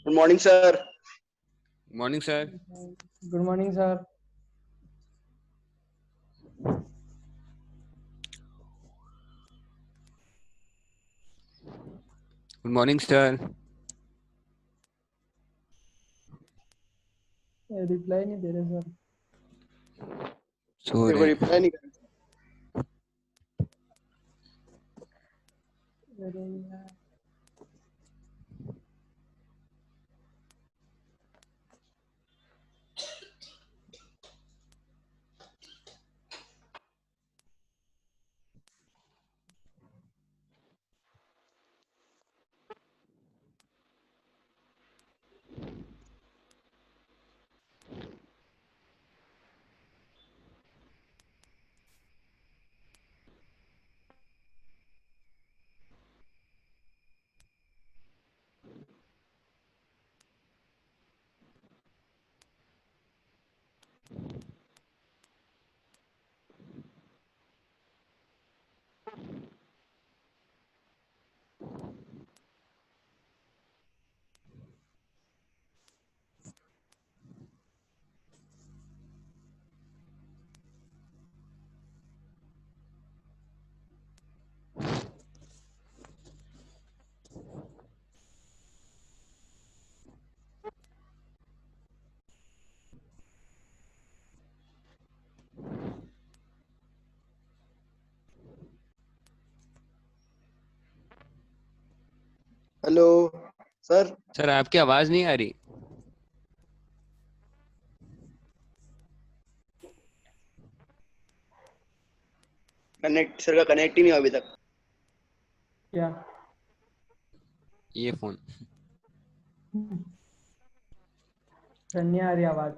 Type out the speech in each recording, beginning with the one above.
Good morning, sir. Morning, sir. Good morning, sir. Good morning, sir. Reply नहीं दे रहे sir. सो मेरे को रहे रिप्लाई नहीं कर अरे यार. Hello sir. सर, आपकी आवाज नहीं आ रही. कनेक्ट सर का कनेक्ट ही नहीं हुआ अभी तक. क्या? ये फोन. सर नहीं आ रही आवाज.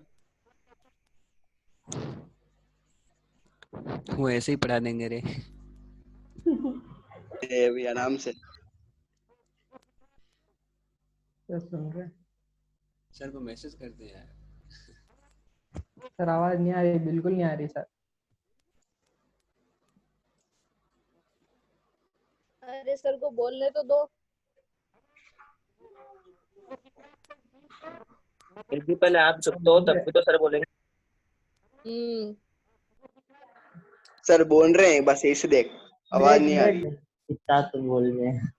वो ऐसे ही पढ़ा देंगे रे. अभी आराम से. सर सुन रहे? सर को मैसेज करते हैं यार. सर आवाज नहीं आ रही, बिल्कुल नहीं आ रही सर. अरे सर को बोलने तो दो. फिर भी पहले आप चुप तो तब भी तो सर बोलेंगे. सर बोल रहे हैं, बस ऐसे देख, आवाज नहीं आ रही. इतना तो बोल रहे हैं.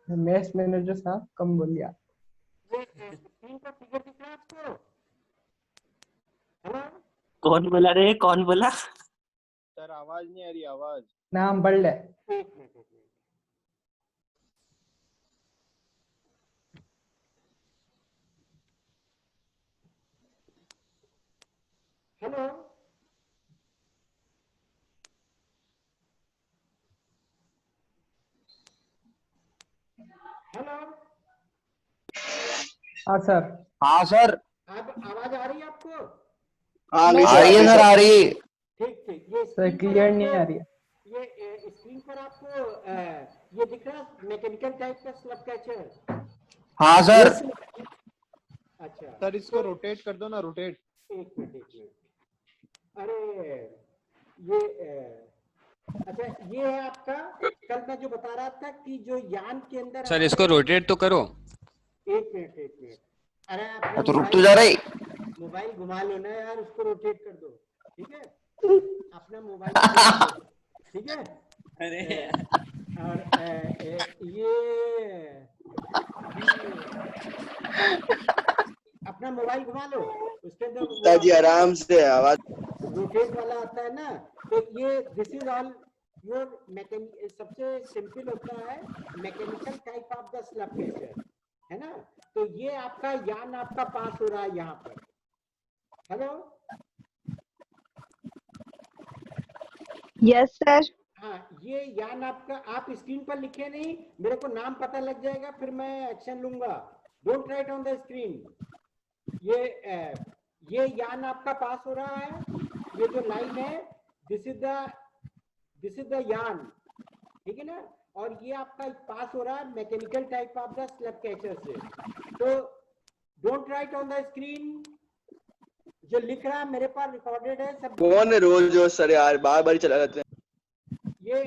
मैच मैनेजर साहब कम बोल दिया. कौन बोला रे, कौन बोला? सर आवाज नहीं आ रही. आवाज नाम पढ़ ले. हेलो. हेलो. हाँ सर. हाँ सर. आप आवाज आ रही है आपको? हाँ नहीं आ सर, रही है अभी सर, सर. आ रही है. ठीक ठीक. ये सर स्क्रीन पर क्लियर नहीं आपको- आ रही है. ये स्क्रीन पर आपको ये दिख रहा है मैकेनिकल टाइप का स्लब कैचर. हाँ सर. अच्छा सर इसको रोटेट कर दो ना, रोटेट. एक मिनट. अरे ये अच्छा ये है आपका. कल मैं जो बता रहा था कि जो यान के अंदर सर, इसको रोटेट तो करो. एक मिनट. अरे अपना तो रुक तो जा रही. मोबाइल घुमा लो ना यार, उसको रोटेट कर दो. ठीक है, अपना मोबाइल घुमा लो. ठीक है. अरे और ये अपना मोबाइल घुमा लो, उसके अंदर जी आराम से आवाज. रोटेट वाला आता है ना. तो ये this is all your mechanic. सबसे सिंपल होता है mechanical type of the slub catcher, है ना. तो ये आपका यान आपका पास हो रहा है यहाँ पर. हेलो. Yes sir. हाँ, ये यान आपका, आप स्क्रीन पर लिखे नहीं, मेरे को नाम पता लग जाएगा, फिर मैं एक्शन लूंगा. Don't write on the screen. ये यान आपका पास हो रहा है. ये जो लाइन है, दिस इज द यान. ठीक है ना. और ये आपका पास हो रहा है mechanical type of the slub catcher से. तो don't write on the screen. जो लिख रहा है मेरे पास रिकॉर्डेड है सब. कौन है रोज जो सर यार बार बार चला जाते हैं. ये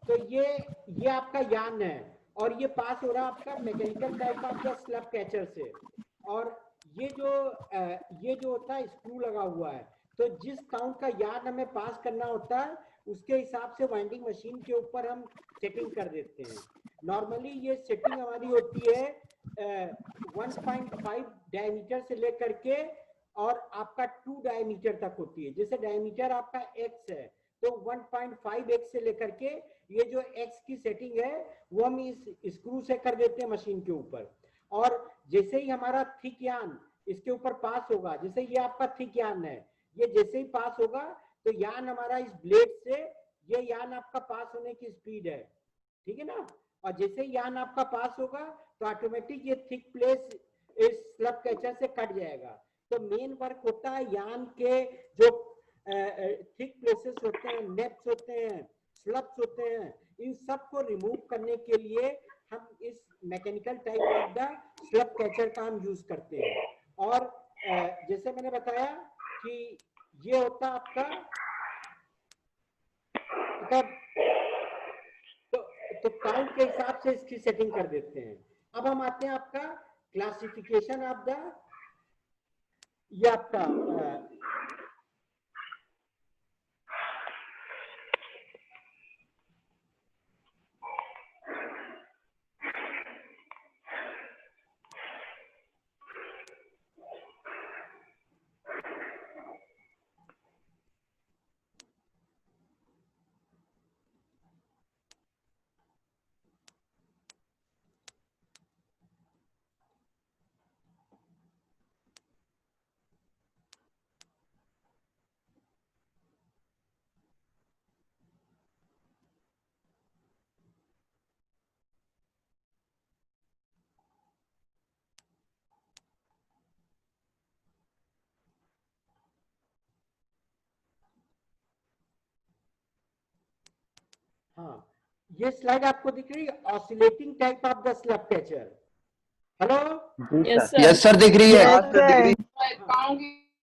तो ये आपका यान है. और ये पास हो रहा है आपका mechanical type of the slub catcher से। और ये जो होता है स्क्रू लगा हुआ है, तो जिस काउंट का यार्न हमें पास करना होता है उसके हिसाब से वाइंडिंग मशीन के ऊपर हम सेटिंग कर देते हैं। नॉर्मली ये सेटिंग हमारी होती है 1.5 डायमीटर से लेकर के और आपका 2 डायमीटर तक होती है। जैसे डायमीटर आपका x है तो 1.5x से लेकर के ये जो x की सेटिंग है वो हम इस स्क्रू से कर देते हैं मशीन के ऊपर। और जैसे ही हमारा थिक यार्न इसके ऊपर पास होगा, जैसे ये आपका थिक यार्न है, ये जैसे ही पास होगा तो यार्न हमारा इस ब्लेड से, ये यार्न आपका पास होने की स्पीड है, ठीक है ना। और जैसे ही यार्न आपका पास होगा तो ऑटोमेटिक ये थिक प्लेस इस स्लब कैचर से कट जाएगा। तो मेन वर्क होता है यार्न के जो थिक प्लेसेस होते हैं, नेप्स होते हैं, स्लब्स होते हैं, इन सब को रिमूव करने के लिए हम इस mechanical type of the slub catcher का हम यूज करते हैं। और जैसे मैंने बताया कि ये होता आपका मतलब तो काउंट के हिसाब से इसकी सेटिंग कर देते हैं। अब हम आते हैं आपका क्लासिफिकेशन ऑफ द, ये आपका हाँ, ये स्लाइड आपको दिख रही है, oscillating type of the slub catcher. Hello, yes sir दिख रही है। हाँ सर दिख रही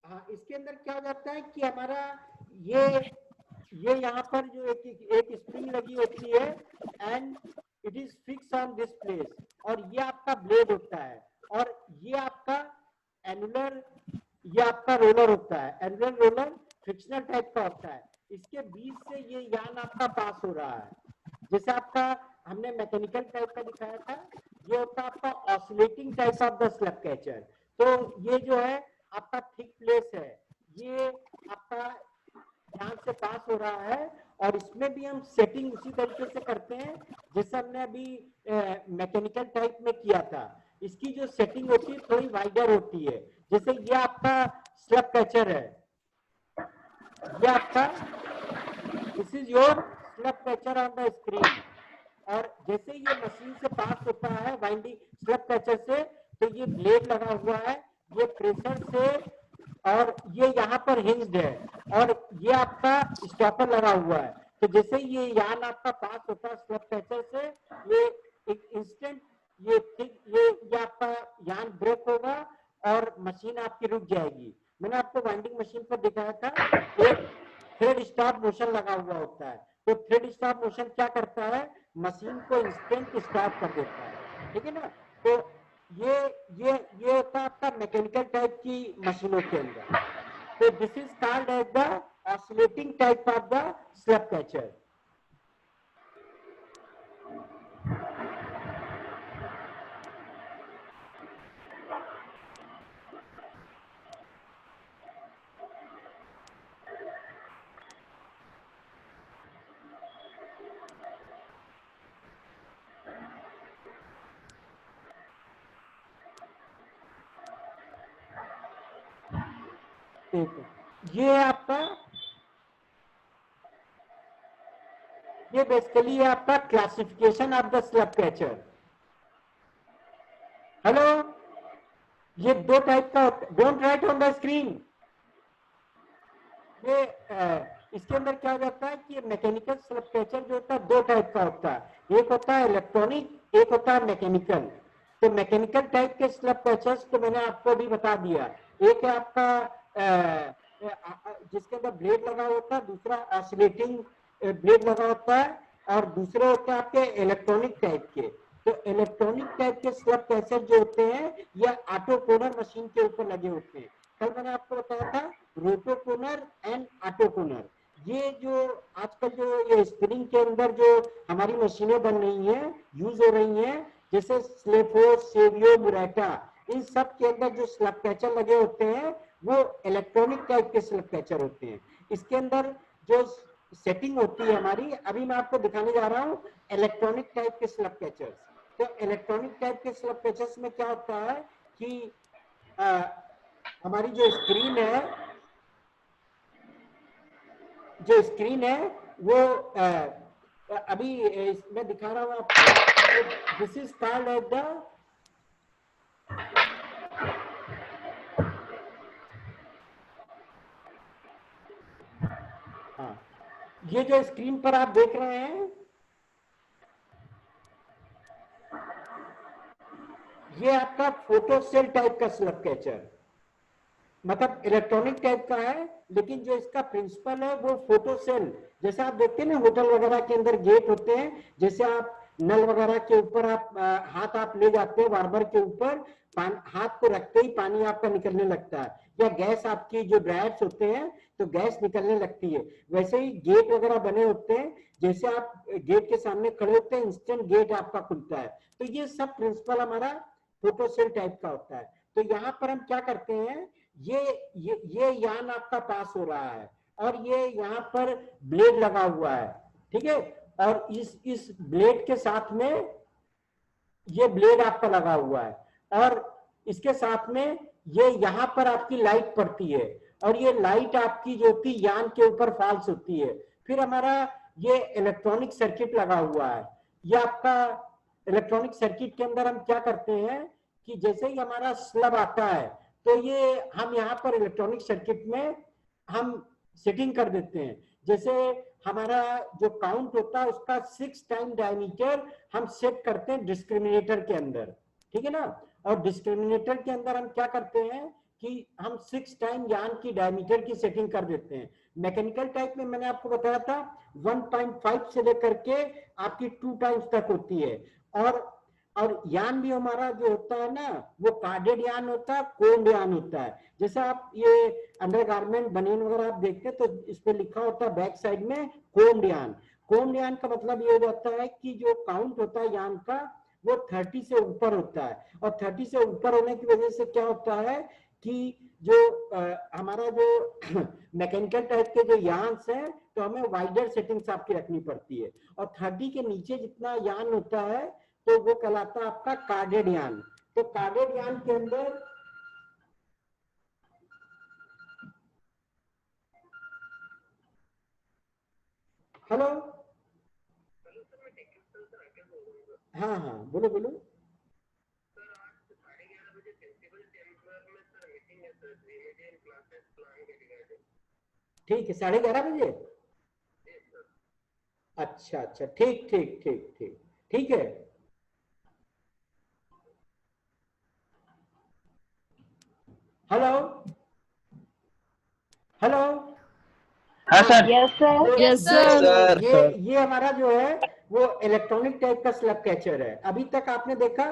हाँ, इसके अंदर क्या हो जाता है कि हमारा ये यहाँ पर जो एक स्प्रिंग लगी होती है and it is fix on this place, और ये आपका ब्लेड होता है, और ये आपका एनुलर, ये आपका रोलर होता है, एनुलर रोलर फ्रिक्शनल टाइप का होता है। इसके बीच से ये यार्न आपका पास हो रहा है। जैसे आपका हमने मैकेनिकल टाइप का दिखाया था, ये होता है आपका oscillating type of the slub catcher. तो ये जो है आपका थिक प्लेस है, ये आपका ध्यान से पास हो रहा है, और इसमें भी हम सेटिंग उसी तरीके से करते हैं जैसे हमने अभी मैकेनिकल टाइप में किया था। इसकी जो सेटिंग होती है थोड़ी वाइडर होती है। जैसे ये आपका स्लब कैचर है, ये आपका this is your slub catcher on the screen, और जैसे ये मशीन से पास होता है वाइंडिंग स्लब कैचर से, तो ये ब्लेड लगा हुआ है, ये प्रेशर से, और ये यहाँ पर हिंज्ड है, और ये आपका स्टॉपर लगा हुआ है। तो जैसे ये यार्न आपका पास होता है स्लब कैचर से, ये एक इंस्टेंट ये आपका यार्न ब्रेक होगा और मशीन आपकी रुक जाएगी। मैंने आपको वाइंडिंग मशीन पर दिखाया था, एक थ्रेड स्टॉप मोशन लगा हुआ होता है। तो थ्रेड स्टॉप मोशन क्या करता है, मशीन को इंस्टेंट स्टॉप कर देता है, ठीक है ना। तो ये होता है आपका मैकेनिकल टाइप की मशीनों के अंदर। तो this is called as the oscillating type of the slub catcher. ये आपका, ये बेसिकली आपका classification of the slub catcher. Hello, ये दो टाइप का, don't write on the screen. ये इसके अंदर क्या हो जाता है कि मैकेनिकल स्लब कैचर जो होता है दो टाइप का होता है, एक होता है इलेक्ट्रॉनिक, एक होता है मैकेनिकल। तो मैकेनिकल टाइप के स्लब कैचर्स तो मैंने आपको भी बता दिया, एक है आपका जिसके अंदर ब्लेड लगा होता है, दूसरा ऑसिलेटिंग ब्लेड लगा होता है, और दूसरे होते हैं आपके इलेक्ट्रॉनिक टाइप के। तो इलेक्ट्रॉनिक टाइप के स्लब कैचर जो होते हैं ये ऑटो कोनर मशीन के ऊपर लगे होते हैं। कल मैंने आपको बताया था रोटो कोनर एंड ऑटो कोनर। ये जो आजकल जो ये स्पिनिंग के अंदर जो हमारी मशीनें बन रही हैं, यूज हो रही हैं, जैसे स्लेफोर्स, सेवियो, मुराटा, इन सब के अंदर जो स्लब कैचर लगे होते हैं वो इलेक्ट्रॉनिक टाइप के स्लब कैचर होते हैं। इसके अंदर जो सेटिंग होती है हमारी, अभी मैं आपको दिखाने जा रहा हूँ इलेक्ट्रॉनिक टाइप के स्लब कैचर्स। तो इलेक्ट्रॉनिक टाइप के स्लब कैचर्स में क्या होता है कि हमारी जो स्क्रीन है वो अभी मैं दिखा रहा हूँ आपको। This is called at the ये जो स्क्रीन पर आप देख रहे हैं ये आपका फोटो सेल टाइप का स्लब कैचर, मतलब इलेक्ट्रॉनिक टाइप का है, लेकिन जो इसका प्रिंसिपल है वो फोटो सेल। जैसे आप देखते हैं ना होटल वगैरह के अंदर गेट होते हैं, जैसे आप नल वगैरह के ऊपर आप हाथ आप ले जाते हैं वार्बर के ऊपर, हाथ को रखते ही पानी आपका निकलने लगता है, या गैस आपकी जो ड्रायर्स होते हैं तो गैस निकलने लगती है। वैसे ही गेट वगैरह बने होते हैं, जैसे आप गेट के सामने खड़े होते हैं इंस्टेंट गेट आपका खुलता है। तो ये सब प्रिंसिपल हमारा फोटो सेल टाइप का होता है। तो यहाँ पर हम क्या करते हैं, ये यान आपका पास हो रहा है और ये यहाँ पर ब्लेड लगा हुआ है, ठीक है, और इस ब्लेड के साथ में ये ब्लेड आपका लगा हुआ है और इसके साथ में ये यहाँ पर आपकी लाइट पड़ती है और ये लाइट आपकी जो होती यान के ऊपर फॉल्स होती है। फिर हमारा ये इलेक्ट्रॉनिक सर्किट लगा हुआ है। ये आपका इलेक्ट्रॉनिक सर्किट के अंदर हम क्या करते हैं कि जैसे ही हमारा स्लब आता है तो ये हम यहाँ पर इलेक्ट्रॉनिक सर्किट में हम सेटिंग कर देते हैं। जैसे हमारा जो काउंट होता है उसका 6 टाइम डायमीटर हम सेट करते हैं डिस्क्रिमिनेटर के अंदर, ठीक है ना। और डिस्क्रिमिनेटर के अंदर हम क्या करते हैं कि हम 6 टाइम यान की डायमीटर की सेटिंग कर देते हैं। मैकेनिकल टाइप में मैंने आपको बताया था 1.5 से लेकर के आपकी 2 टाइम्स तक होती है। और यान भी हमारा जो होता है ना वो कार्डेड यान होता है, कोन्ड यान होता है। जैसे आप ये अंडरगारमेंट बनियान वगैरह आप देखते हैं तो इस पे लिखा होता है बैक साइड में कोन्ड यान। कोन्ड यान का मतलब ये हो जाता है कि जो काउंट होता है यान का वो 30 से ऊपर होता है, और 30 से ऊपर होने की वजह से क्या होता है कि जो हमारा जो मैकेनिकल टाइप के जो यान्स हैं तो हमें वाइडर सेटिंग्स आपकी रखनी पड़ती है, और 30 के नीचे जितना यान होता है तो वो कहलाता है आपका कार्डेड यान। तो कार्डेड यान के अंदर हेलो, हाँ हाँ बोलो बोलो। ठीक है 11:30 बजे। अच्छा अच्छा, ठीक ठीक ठीक ठीक ठीक है। हेलो हेलो, हाँ sir. Yes sir. Yes, sir. ये हमारा जो है वो इलेक्ट्रॉनिक टाइप का स्लब कैचर है। अभी तक आपने देखा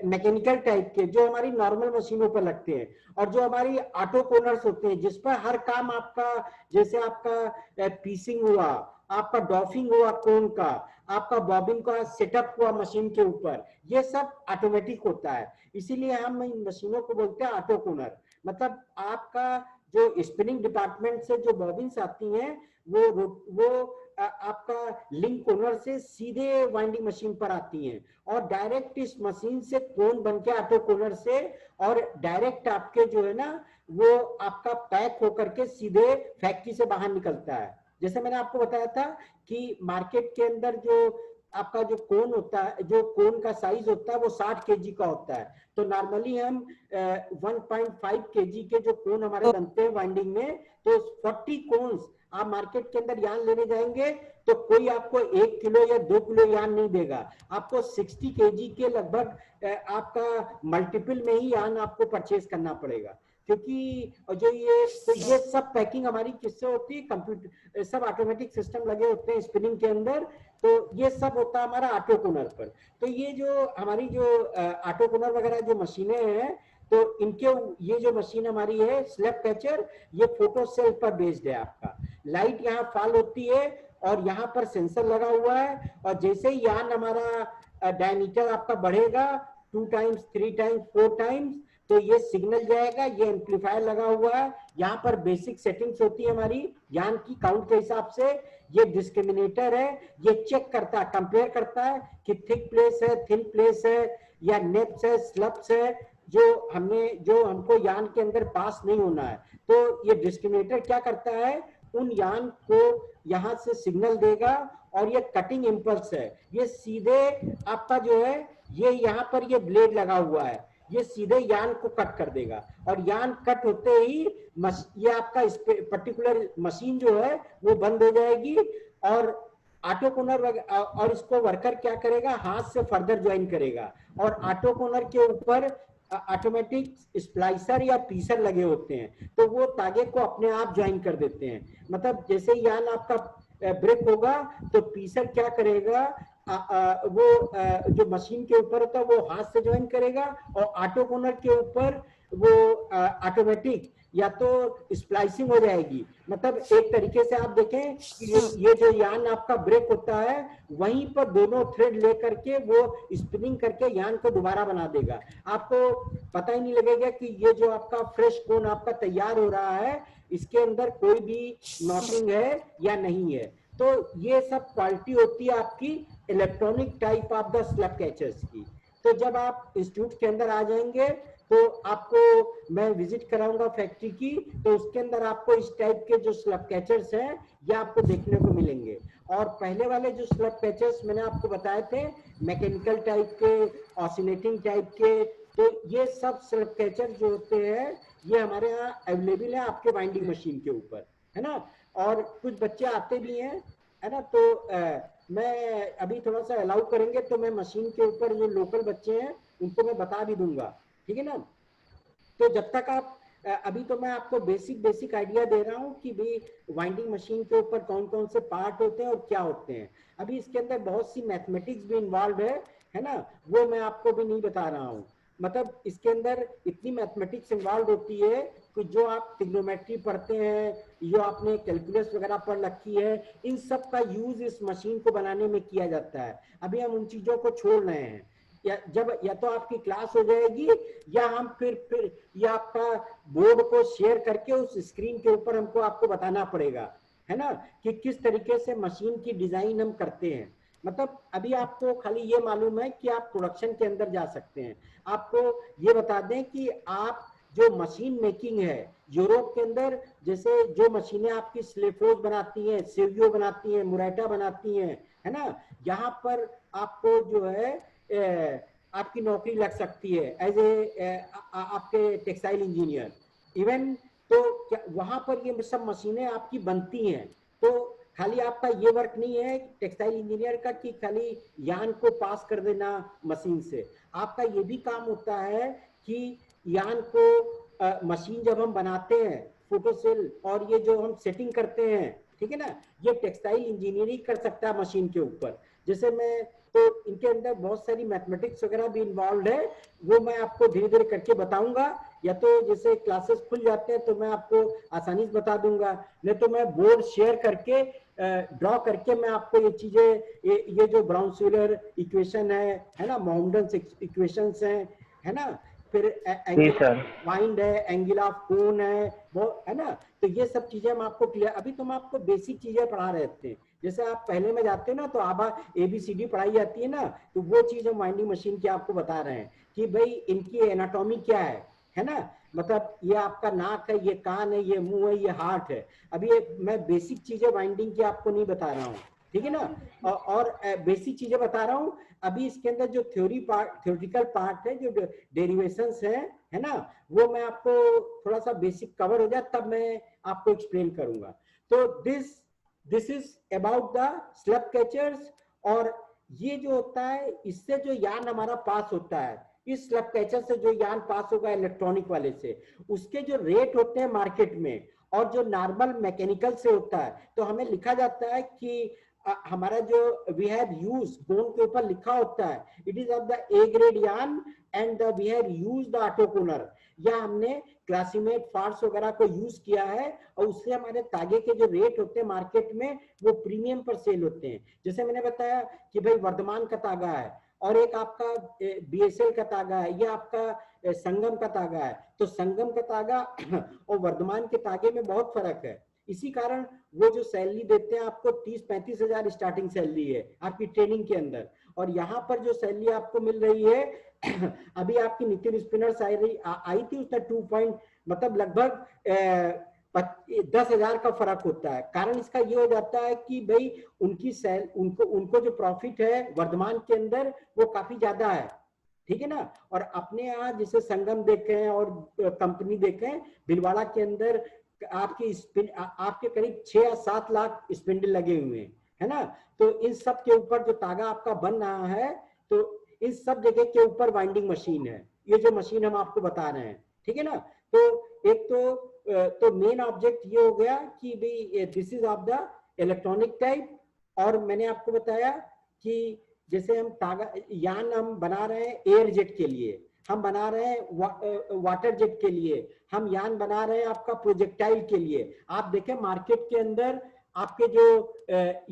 मैकेनिकल टाइप के जो हमारी नॉर्मल मशीनों पर लगते हैं, और जो हमारी ऑटो कोनर्स होते हैं जिस पर हर काम आपका, जैसे आपका पीसिंग हुआ, आपका डॉफिंग हुआ कोन का, आपका बॉबिंग का सेटअप हुआ मशीन के ऊपर, ये सब ऑटोमेटिक होता है। इसीलिए हम इन मशीनों को बोलते हैं ऑटो कोनर। मतलब आपका जो स्पिनिंग डिपार्टमेंट से जो बॉबिन्स आती हैं वो आपका लिंक कोनर से सीधे वाइंडिंग मशीन पर आती हैं, और डायरेक्ट इस मशीन से कोन बन के ऑटो कोनर से, और डायरेक्ट आपके जो है ना वो आपका पैक होकर के सीधे फैक्ट्री से बाहर निकलता है। जैसे मैंने आपको बताया था कि मार्केट के अंदर जो आपका जो कोन होता है, जो कोन का साइज होता है वो 60 केजी का होता है। तो नॉर्मली हम 1.5 केजी के जो कोन हमारे बनते हैं वाइंडिंग में, तो 40 कोन्स आप मार्केट के अंदर यान लेने जाएंगे तो कोई आपको 1 किलो या 2 किलो यान नहीं देगा, आपको 60 केजी के लगभग आपका मल्टीपल में ही यान आपको परचेज करना पड़ेगा। क्योंकि जो ये तो ये सब पैकिंग हमारी किससे होती है, कंप्यूटर, सब ऑटोमेटिक सिस्टम लगे होते हैं स्पिनिंग के अंदर, तो ये सब होता है हमारा ऑटो कोनर पर। तो ये जो हमारी जो ऑटो कोनर वगैरह जो मशीनें हैं, तो इनके ये जो मशीन हमारी है स्लैब कैचर, ये फोटो सेल पर बेस्ड है। आपका लाइट यहाँ फॉल होती है और यहाँ पर सेंसर लगा हुआ है, और जैसे ही यान हमारा डायमीटर आपका बढ़ेगा 2 टाइम्स 3 टाइम्स 4 टाइम्स, तो ये सिग्नल जाएगा। ये एम्पलीफायर लगा हुआ है, यहाँ पर बेसिक सेटिंग्स होती है हमारी यान की काउंट के हिसाब से। ये डिस्क्रिमिनेटर है, ये चेक करता है, कंपेयर करता है कि थिक प्लेस है, थिन प्लेस है, या नेप्स है, स्लप्स है, जो हमको यान के अंदर पास नहीं होना है। तो ये डिस्क्रिमिनेटर क्या करता है, उन यान को यहाँ से सिग्नल देगा, और ये कटिंग इम्पल्स है, ये सीधे आपका जो है ये यहाँ पर ये ब्लेड लगा हुआ है, ये सीधे यान को कट कर देगा, और यान कट होते ही ये आपका पर्टिकुलर मशीन जो है वो बंद हो जाएगी, और ऑटो कोनर और इसको वर्कर क्या करेगा, हाथ से फर्दर ज्वाइन करेगा। और ऑटो कोनर के ऊपर ऑटोमेटिक स्प्लाइसर या पीसर लगे होते हैं, तो वो तागे को अपने आप ज्वाइन कर देते हैं। मतलब जैसे ही यान आपका ब्रेक होगा तो पीसर क्या करेगा, वो जो मशीन के ऊपर होता है वो हाथ से ज्वाइन करेगा, और ऑटो कोनर के ऊपर वो ऑटोमेटिक या तो स्प्लाइसिंग हो जाएगी। मतलब एक तरीके से आप देखें कि ये जो यान आपका ब्रेक होता है, वहीं पर दोनों थ्रेड लेकर के वो स्पिनिंग करके यान को दोबारा बना देगा। आपको पता ही नहीं लगेगा कि ये जो आपका फ्रेश कोन आपका तैयार हो रहा है, इसके अंदर कोई भी नॉकिंग है या नहीं है। तो ये सब क्वालिटी होती है आपकी electronic type of the slab catchers की। तो जब आप इंस्टीट्यूट के अंदर आ जाएंगे तो आपको मैं विजिट कराऊंगा फैक्ट्री की, तो उसके अंदर आपको इस टाइप के जो स्लैब कैचर्स हैं ये आपको देखने को मिलेंगे। और पहले वाले जो स्लैब कैचर्स मैंने आपको बताए थे मैकेनिकल टाइप के, ऑसिलेटिंग टाइप के, तो ये सब स्लैब कैचर जो होते हैं ये हमारे यहाँ अवेलेबल है आपके बाइंडिंग मशीन के ऊपर, है ना। और कुछ बच्चे आते भी हैं, है ना। तो मैं अभी थोड़ा सा अलाउ करेंगे तो मैं मशीन के ऊपर जो लोकल बच्चे हैं उनको मैं बता भी दूंगा, ठीक है ना। तो जब तक आप अभी तो मैं आपको बेसिक आइडिया दे रहा हूँ कि भाई वाइंडिंग मशीन के ऊपर कौन कौन से पार्ट होते हैं और क्या होते हैं। अभी इसके अंदर बहुत सी मैथमेटिक्स भी इन्वॉल्व है ना, वो मैं आपको भी नहीं बता रहा हूँ। मतलब इसके अंदर इतनी मैथमेटिक्स इन्वॉल्व होती है कि जो आप ट्रिग्नोमेट्री पढ़ते हैं, जो आपने कैलकुलस वगैरह पढ़ रखी है, इन सब का यूज इस मशीन को बनाने में किया जाता है। अभी हम उन चीजों को छोड़ रहे हैं, या तो आपकी क्लास हो जाएगी या हम फिर या आपका बोर्ड को शेयर करके उस स्क्रीन के ऊपर हमको आपको बताना पड़ेगा, है ना, कि किस तरीके से मशीन की डिजाइन हम करते हैं। मतलब अभी आपको खाली ये मालूम है कि आप प्रोडक्शन के अंदर जा सकते हैं। आपको ये बता दें कि आप जो मशीन मेकिंग है यूरोप के अंदर, जैसे जो मशीनें आपकी स्लेफोज बनाती हैं, सेवियो बनाती हैं, मुराटा बनाती हैं, है ना, यहाँ पर आपको जो है आपकी नौकरी लग सकती है एज ए आपके टेक्सटाइल इंजीनियर इवन। तो वहां पर ये सब मशीनें आपकी बनती हैं। तो खाली आपका ये वर्क नहीं है टेक्सटाइल इंजीनियर का कि खाली यान को पास कर देना मशीन से। आपका ये भी काम होता है कि यान को मशीन जब हम बनाते हैं फोटो सेल और ये जो हम सेटिंग करते हैं, ठीक है ना, ये टेक्सटाइल इंजीनियरिंग कर सकता है मशीन के ऊपर। जैसे मैं तो इनके अंदर बहुत सारी मैथमेटिक्स वगैरह भी इन्वॉल्व है, वो मैं आपको धीरे धीरे करके बताऊंगा। या तो जैसे क्लासेस खुल जाते हैं तो मैं आपको आसानी से बता दूंगा, नहीं तो मैं बोर्ड शेयर करके ड्रॉ करके मैं आपको ये चीजें, ये जो ब्राउन-स्यूलर इक्वेशन है ना, मोहम्मडन इक्वेशंस है ना, फिर वाइंड है, एंगल ऑफ कोन है, वो है ना। तो ये सब चीजें हम आपको क्लियर, अभी तो हम आपको बेसिक चीजें पढ़ा रहे थे। जैसे आप पहले में जाते हैं ना तो आबा ABCD पढ़ाई जाती है ना, तो वो चीज हम वाइंडिंग मशीन की आपको बता रहे हैं कि भाई इनकी एनाटॉमी क्या है ना। मतलब ये आपका नाक है, ये कान है, ये मुंह है, ये हार्ट है। अभी मैं बेसिक चीजें वाइंडिंग की आपको नहीं बता रहा हूँ, ठीक है ना, और बेसिक चीजें बता रहा हूँ। अभी इसके अंदर जो थ्योरेटिकल पार्ट है, जो डेरिवेशंस है ना, वो मैं आपको थोड़ा सा बेसिक कवर हो जाए तब मैं आपको एक्सप्लेन करूंगा। तो this is about the slab catchers. और ये जो होता है इससे जो यान हमारा पास होता है, इस स्लब कैचर से जो यान पास होगा इलेक्ट्रॉनिक वाले से, उसके जो रेट होते हैं मार्केट में और जो नॉर्मल मैकेनिकल से होता है, तो हमें लिखा जाता है कि हमारा जो वी हैव यूज कोन के ऊपर लिखा होता है it is of the A grade yarn and we have use the auto coner, या हमने क्लासीमेट फार्स वगैरह को यूज किया है और उससे हमारे तागे के जो रेट होते हैं मार्केट में वो प्रीमियम पर सेल होते हैं। जैसे मैंने बताया कि भाई वर्धमान का तागा है और एक आपका बीएसएल का तागा है, या आपका संगम का तागा है, तो संगम का तागा और वर्धमान के तागे में बहुत फर्क है। इसी कारण वो जो सैलरी देते हैं आपको 30-35 हजार स्टार्टिंग सैलरी है आपकी ट्रेनिंग के अंदर, और यहाँ पर जो सैलरी आपको मिल रही है अभी आपकी नितिन स्पिनर्स आई थी, उसने 2 पॉइंट मतलब लगभग 10,000 का फर्क होता है। कारण इसका ये हो जाता है कि भाई उनकी उनको जो प्रॉफिट है वर्धमान के अंदर वो काफी ज्यादा है, ठीक है ना। और अपने यहाँ जैसे संगम देखें और कंपनी देखें, भीलवाड़ा के अंदर आपके करीब 6 या 7 लाख स्पिंडल लगे हुए हैं, है ना। तो इन सब के ऊपर जो तागा आपका बन रहा है, तो इन सब जगह के ऊपर वाइंडिंग मशीन है, ये जो मशीन हम आपको बता रहे हैं, ठीक है ना। तो एक तो मेन ऑब्जेक्ट ये हो गया कि भाई this is of the electronic type. और मैंने आपको बताया कि जैसे हम तागा यान हम बना रहे हैं एयर जेट के लिए, हम बना रहे हैं वाटर जेट के लिए, हम यान बना रहे हैं आपका प्रोजेक्टाइल के लिए। आप देखें मार्केट के अंदर आपके जो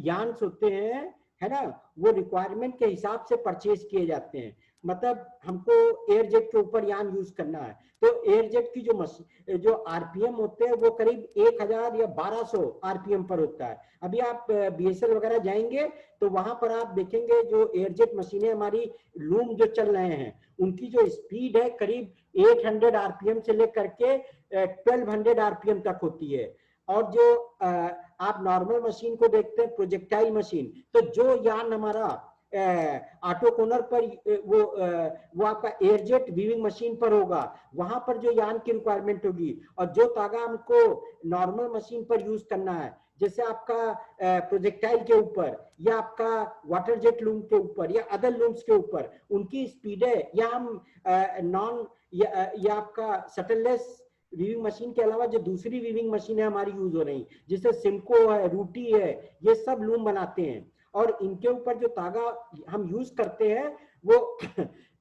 यान होते हैं, है ना, वो रिक्वायरमेंट के हिसाब से परचेज किए जाते हैं। मतलब हमको एयर जेट के ऊपर यान यूज करना है, तो एयर जेट की जो आरपीएम होते हैं वो करीब 1000 या 1200 आरपीएम पर होता है। अभी आप बीएसएल वगैरह जाएंगे तो वहां पर आप देखेंगे जो एयर जेट मशीनें हमारी लूम जो चल रहे हैं, उनकी जो स्पीड है करीब 800 आरपीएम से लेकर के 1200 आरपीएम तक होती है। और जो आप नॉर्मल मशीन को देखते हैं प्रोजेक्टाइल मशीन, तो जो यान हमारा ऑटो कोनर पर वो आपका एयरजेट वीविंग मशीन पर होगा, वहां पर जो यान की रिक्वायरमेंट होगी, और जो तागा हमको नॉर्मल मशीन पर यूज करना है, जैसे आपका प्रोजेक्टाइल के ऊपर या आपका वाटर जेट लूम के ऊपर या अदर लूम्स के ऊपर, उनकी स्पीड है, या हम या आपका शटललेस वीविंग मशीन के अलावा जो दूसरी वीविंग मशीन है हमारी यूज हो रही, जैसे सिमको है, रूटी है, ये सब लूम बनाते हैं। और इनके ऊपर जो तागा हम यूज करते हैं वो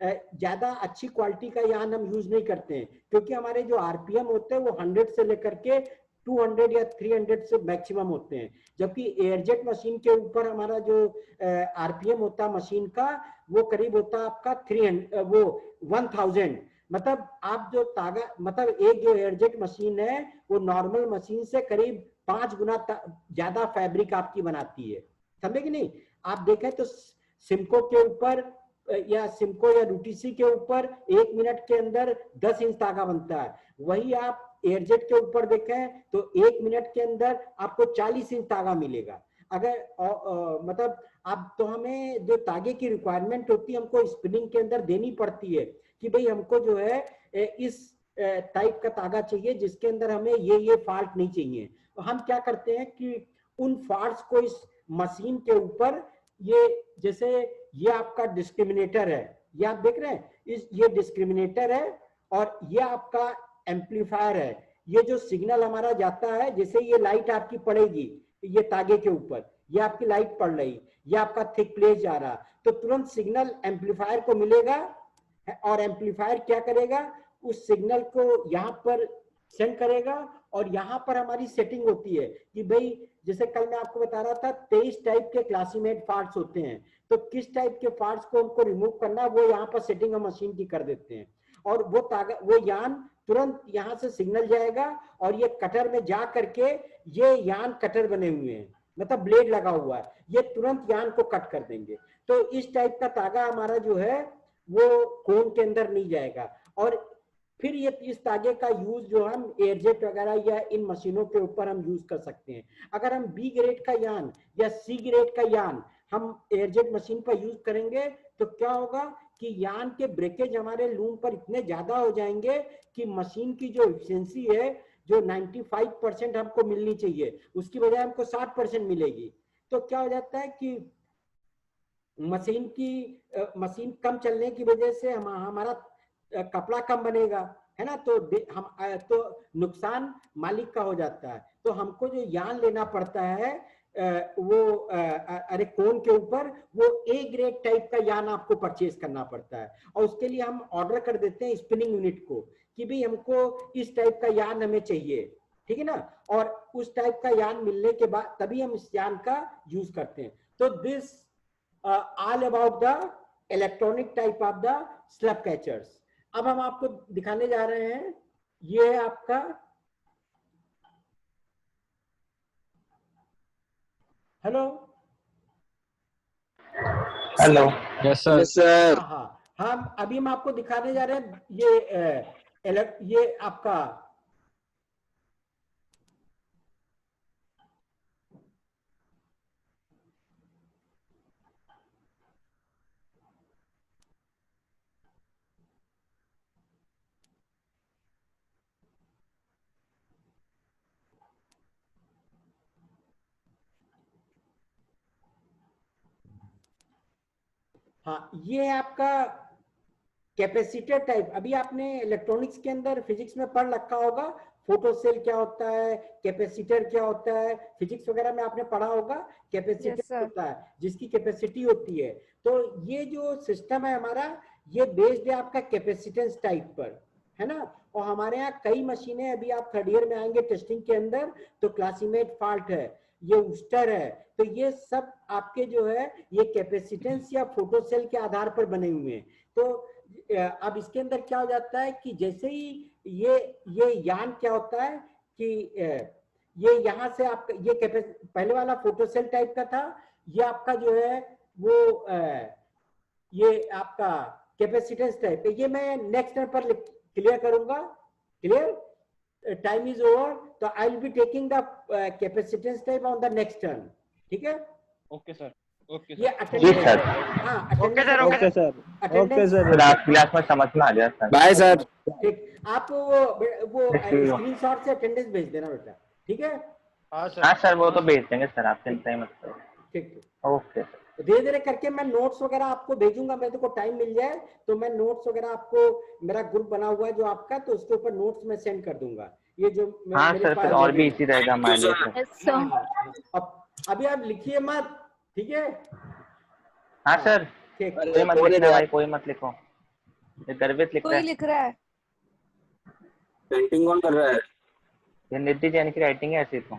ज्यादा अच्छी क्वालिटी का यान हम यूज नहीं करते हैं, क्योंकि हमारे जो आरपीएम होते हैं वो 100 से लेकर के 200 या 300 से मैक्सिमम होते हैं। जबकि एयरजेट मशीन के ऊपर हमारा जो आरपीएम होता है मशीन का, वो करीब होता है आपका 1000। मतलब आप जो तागा मतलब एक जो एयरजेट मशीन है वो नॉर्मल मशीन से करीब 5 गुना ज्यादा फैब्रिक आपकी बनाती है, समझे कि नहीं। आप देखें तो सिमको के ऊपर या सिमको या रूटीसी के ऊपर 1 मिनट के अंदर 10 इंच तागा बनता है, वही आप एयरजेट के ऊपर देखें तो 1 मिनट के अंदर आपको 40 इंच तागा मिलेगा। अगर मतलब आप तो हमें जो तागे की रिक्वायरमेंट होती है हमको स्पिनिंग के अंदर देनी पड़ती है कि भाई हमको जो है इस टाइप का तागा चाहिए जिसके अंदर हमें ये फॉल्ट नहीं चाहिए। तो हम क्या करते हैं कि उन फॉल्ट्स को इस मशीन के ऊपर, ये जैसे ये आपका डिस्क्रिमिनेटर है, ये आप देख रहे हैं, ये डिस्क्रिमिनेटर है और ये आपका एम्पलीफायर है। ये जो सिग्नल हमारा जाता है, जैसे ये लाइट आपकी पड़ेगी ये तागे के ऊपर, ये आपकी लाइट पड़ रही, ये आपका थिक प्लेट जा रहा, तो तुरंत सिग्नल एम्पलीफायर को मिलेगा और एम्पलीफायर क्या करेगा, उस सिग्नल को यहाँ पर सेंड करेगा। और यहाँ पर हमारी सेटिंग होती है कि भाई जैसे कल मैं आपको बता रहा था 23 टाइप के क्लासीमेट पार्ट्स होते हैं, तो किस टाइप के पार्ट्स को हमको रिमूव करना वो यहाँ पर सेटिंग हम मशीन की कर देते हैं। और वो यान तुरंत यहाँ से सिग्नल जाएगा और ये कटर में जा करके, ये यान कटर बने हुए हैं, मतलब ब्लेड लगा हुआ है, ये तुरंत यान को कट कर देंगे। तो इस टाइप का तागा हमारा जो है वो कोन के अंदर नहीं जाएगा। और फिर ये इस तागे का यूज जो हम एयरजेट वगैरह या इन मशीनों के ऊपर हम यूज कर सकते हैं। अगर हम बी ग्रेड का यान या सी ग्रेड का यान हम एयरजेट मशीन पर यूज करेंगे तो क्या होगा कि यान के ब्रेकेज हमारे लूम पर इतने ज्यादा हो जाएंगे कि मशीन की जो एफिशिएंसी है, जो 95% हमको मिलनी चाहिए, उसकी बजाय हमको 60% मिलेगी। तो क्या हो जाता है कि मशीन कम चलने की वजह से हमारा कपड़ा कम बनेगा, है ना। तो तो नुकसान मालिक का हो जाता है। तो हमको जो यान लेना पड़ता है वो अरे कोन के ऊपर वो ए ग्रेड टाइप का यान आपको परचेज करना पड़ता है, और उसके लिए हम ऑर्डर कर देते हैं स्पिनिंग यूनिट को कि भाई हमको इस टाइप का यान हमें चाहिए, ठीक है ना। और उस टाइप का यान मिलने के बाद तभी हम इस यान का यूज करते हैं। तो this all about the electronic type of the slug catchers. अब हम आपको दिखाने जा रहे हैं, ये है आपका hello hello. Yes sir. Sir हाँ हम अभी हम आपको दिखाने जा रहे हैं ये आपका हाँ ये है आपका कैपेसिटर टाइप। अभी आपने इलेक्ट्रॉनिक्स के अंदर फिजिक्स में पढ़ रखा होगा, फोटो सेल क्या होता है, कैपेसिटर क्या होता है, फिजिक्स वगैरह में आपने पढ़ा होगा। Capacitor Yes, sir. होता है जिसकी कैपेसिटी होती है। तो ये जो सिस्टम है हमारा, ये बेस्ड है आपका कैपेसिटेंस टाइप पर, है ना। और हमारे यहाँ कई मशीनें, अभी आप थर्ड ईयर में आएंगे टेस्टिंग के अंदर तो क्लासीमेट फाल्ट है, ये उस्टर है, तो ये सब आपके जो है ये कैपेसिटेंस या फोटो सेल के आधार पर बने हुए हैं। तो अब इसके अंदर क्या हो जाता है कि जैसे ही ये यान क्या होता है कि ये यहाँ से आप ये पहले वाला फोटो सेल टाइप का था, ये आपका जो है वो ये आपका कैपेसिटेंस टाइप है। ये मैं नेक्स्ट टर्न पर क्लियर करूंगा। क्लियर, टाइम इज ओवर, तो I will be taking the capacitance type on the next turn, ठीक है। Okay sir. ओके ये जी सर। हाँ okay sir. Okay sir. Attendance sir आज क्लास में समझ में आ गया सर। Bye sir. ठीक, आप वो स्क्रीनशॉट से अटेंडेंस भेज देना बेटा, ठीक है। हाँ सर वो तो भेज देंगे सर, आप चिंता ही मत करो। ठीक, ओके सर। धीरे धीरे करके मैं नोट्स वगैरह आपको भेजूंगा। मेरे को टाइम मिल जाए तो मैं नोट्स वगैरह आपको, मेरा ग्रुप बना हुआ है जो आपका, तो उसके ऊपर नोट्स मैं सेंड कर दूंगा। ये जो हाँ मेरे सर पास फिर और भी इजी रहेगा हमारे लिए सर। Yes, sir. अब अभी आप लिखिए मत, ठीक है। हाँ सर ठीक, कोई मत लिखना भाई, कोई मत लिखो, ये गर्वित लिख रहा कोई है। लिख रहा है। पेंटिंग कौन कर रहा है? ये निधि जैन की राइटिंग है ऐसी तो।